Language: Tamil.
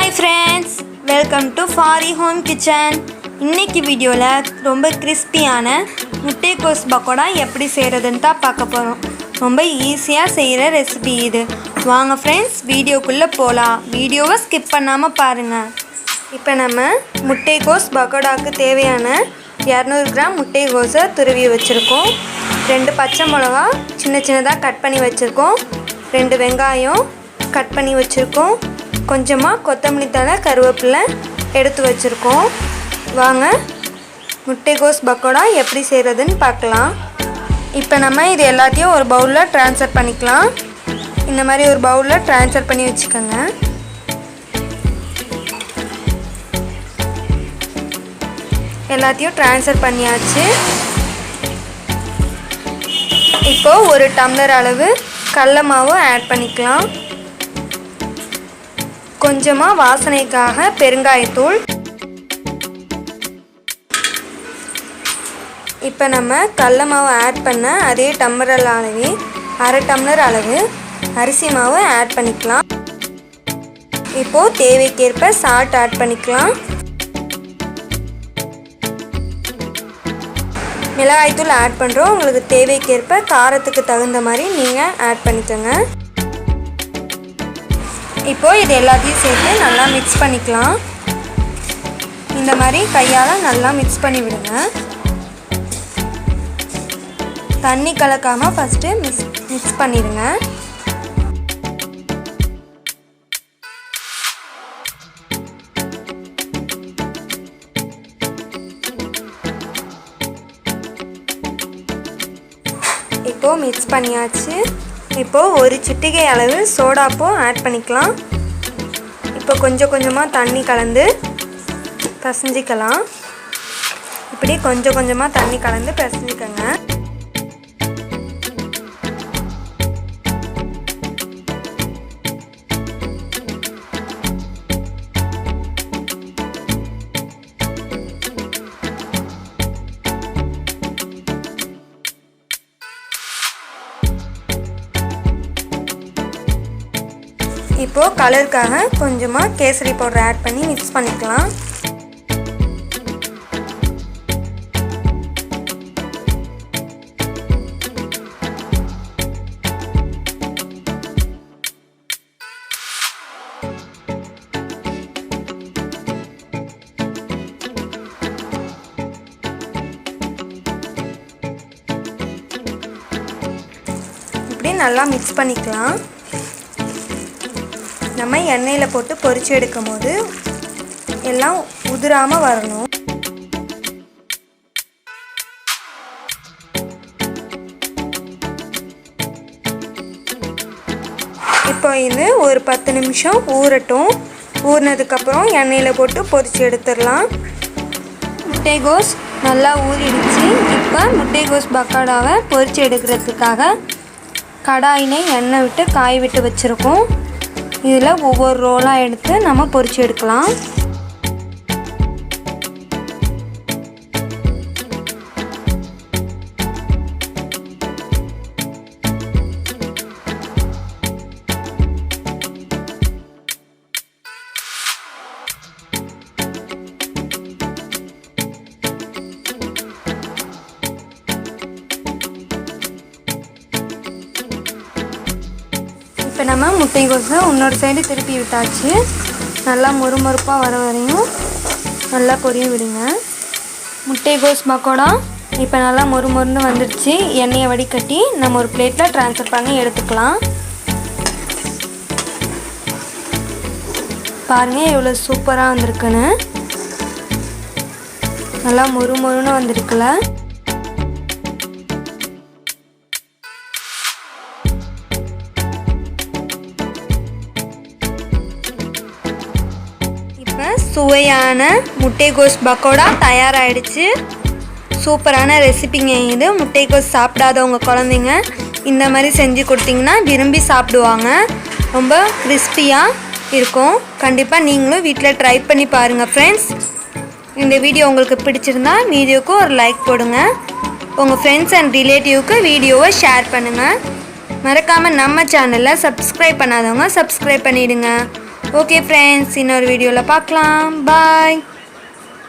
Hi friends, welcome to Fari Home Kitchen. இன்னைக்கு வீடியோல ரொம்ப கிறிஸ்பியான முட்டைக்கோஸ் பக்கோடா எப்படி செய்யறதுன்னு தான் பார்க்க போறோம். ரொம்ப ஈஸியா செய்யற ரெசிபி இது. வாங்க फ्रेंड्स வீடியோக்குள்ள போலாம். வீடியோவை ஸ்கிப் பண்ணாம பாருங்க. இப்போ நம்ம முட்டைக்கோஸ் பக்கோடாக்கு தேவையான 200 கிராம் முட்டைக்கோஸை துருவி வச்சிருக்கோம். 2 பச்சை மிளகாய் சின்ன சின்னதா கட் பண்ணி வச்சிருக்கோம். 2 வெங்காயம் கட் பண்ணி வச்சிருக்கோம். கொஞ்சமாக கொத்தமல்லி தழை கருவேப்பிலை எடுத்து வச்சுருக்கோம். வாங்க முட்டைக்கோஸ் பக்கோடா எப்படி செய்கிறதுன்னு பார்க்கலாம். இப்போ நம்ம இது எல்லாத்தையும் ஒரு பவுலில் ட்ரான்ஸ்ஃபர் பண்ணிக்கலாம். இந்த மாதிரி ஒரு பவுலில் ட்ரான்ஸ்ஃபர் பண்ணி வச்சுக்கோங்க. எல்லாத்தையும் ட்ரான்ஸ்ஃபர் பண்ணியாச்சு. இப்போது ஒரு டம்ளர் அளவு கடலை மாவு ஆட் பண்ணிக்கலாம். கொஞ்சமாக வாசனைக்காக பெருங்காயத்தூள். இப்போ நம்ம கடலை மாவு ஆட் பண்ண அதே டம்ளர் அளவு அரை டம்ளர் அளவு அரிசி மாவு ஆட் பண்ணிக்கலாம். இப்போது தேவைக்கேற்ப சால்ட் ஆட் பண்ணிக்கலாம். மிளகாய்த்தூள் ஆட் பண்ணுறோம். உங்களுக்கு தேவைக்கேற்ப காரத்துக்கு தகுந்த மாதிரி நீங்கள் ஆட் பண்ணிக்கோங்க. இப்போது இது எல்லாத்தையும் சேர்த்து நல்லா மிக்ஸ் பண்ணிக்கலாம். இந்த மாதிரி கையால் நல்லா மிக்ஸ் பண்ணி விடுங்க. தண்ணி கலக்காமல் ஃபஸ்ட்டு மிக்ஸ் பண்ணிடுங்க. இப்போது மிக்ஸ் பண்ணியாச்சு. இப்போது ஒரு சிட்டிகை அளவு சோடாப்பும் ஆட் பண்ணிக்கலாம். இப்போ கொஞ்சம் கொஞ்சமாக தண்ணி கலந்து பிசைஞ்சிக்கலாம். இப்படி கொஞ்சம் கொஞ்சமாக தண்ணி கலந்து பிசைஞ்சிக்கோங்க. இப்போது கலருக்காக கொஞ்சமாக கேசரி பவுடர் ஆட் பண்ணி மிக்ஸ் பண்ணிக்கலாம். இப்படி நல்லா மிக்ஸ் பண்ணிக்கலாம். நம்ம எண்ணெயில் போட்டு பொரிச்சு எடுக்கும் போது எல்லாம் உதிராமல் வரணும். இப்போ இது ஒரு 10 நிமிஷம் ஊறட்டும். ஊறினதுக்கப்புறம் எண்ணெயில் போட்டு பொரிச்சு எடுத்துடலாம். முட்டைக்கோஸ் நல்லா ஊறிடுச்சு. இப்போ முட்டைக்கோஸ் பக்கோடாவை பொரிச்சு எடுக்கிறதுக்காக கடாயினை எண்ணெய் விட்டு காய விட்டு வச்சுருக்கோம். இதில் ஒவ்வொரு ரோலாக எடுத்து நம்ம பொரிச்சு எடுக்கலாம். இப்போ நம்ம முட்டைக்கோஸை இன்னொரு சைடு திருப்பி விட்டாச்சு. நல்லா மொறுமொறுப்பாக வர வரையும் நல்லா பொரிய விடுங்க. முட்டைக்கோஸ் பக்கோடா இப்போ நல்லா மொறுமொறுன்னு வந்துடுச்சு. எண்ணெயை வடிகட்டி நம்ம ஒரு பிளேட்டில் ட்ரான்ஸ்ஃபர் பண்ணி எடுத்துக்கலாம். பாருங்கள் எவ்வளோ சூப்பராக வந்திருக்குன்னு. நல்லா மொறுமொறுன்னு வந்திருக்குல்ல. சுவையான முட்டைக்கோஸ் பக்கோடா தயாராகிடுச்சு. சூப்பரான ரெசிபிங்க இது. முட்டைக்கோஸ் சாப்பிடாதவங்க குழந்தைங்க இந்த மாதிரி செஞ்சு கொடுத்தீங்கன்னா விரும்பி சாப்பிடுவாங்க. ரொம்ப கிறிஸ்பியாக இருக்கும். கண்டிப்பாக நீங்களும் வீட்டில் ட்ரை பண்ணி பாருங்கள் ஃப்ரெண்ட்ஸ். இந்த வீடியோ உங்களுக்கு பிடிச்சிருந்தா வீடியோவுக்கு ஒரு லைக் போடுங்க. உங்கள் ஃப்ரெண்ட்ஸ் அண்ட் ரிலேட்டிவ்க்கு வீடியோவை ஷேர் பண்ணுங்கள். மறக்காமல் நம்ம சேனலில் சப்ஸ்கிரைப் பண்ணாதவங்க சப்ஸ்கிரைப் பண்ணிவிடுங்க. ஓகே ஃப்ரெண்ட்ஸ், இன்னொரு வீடியோவில் பார்க்கலாம். பாய்.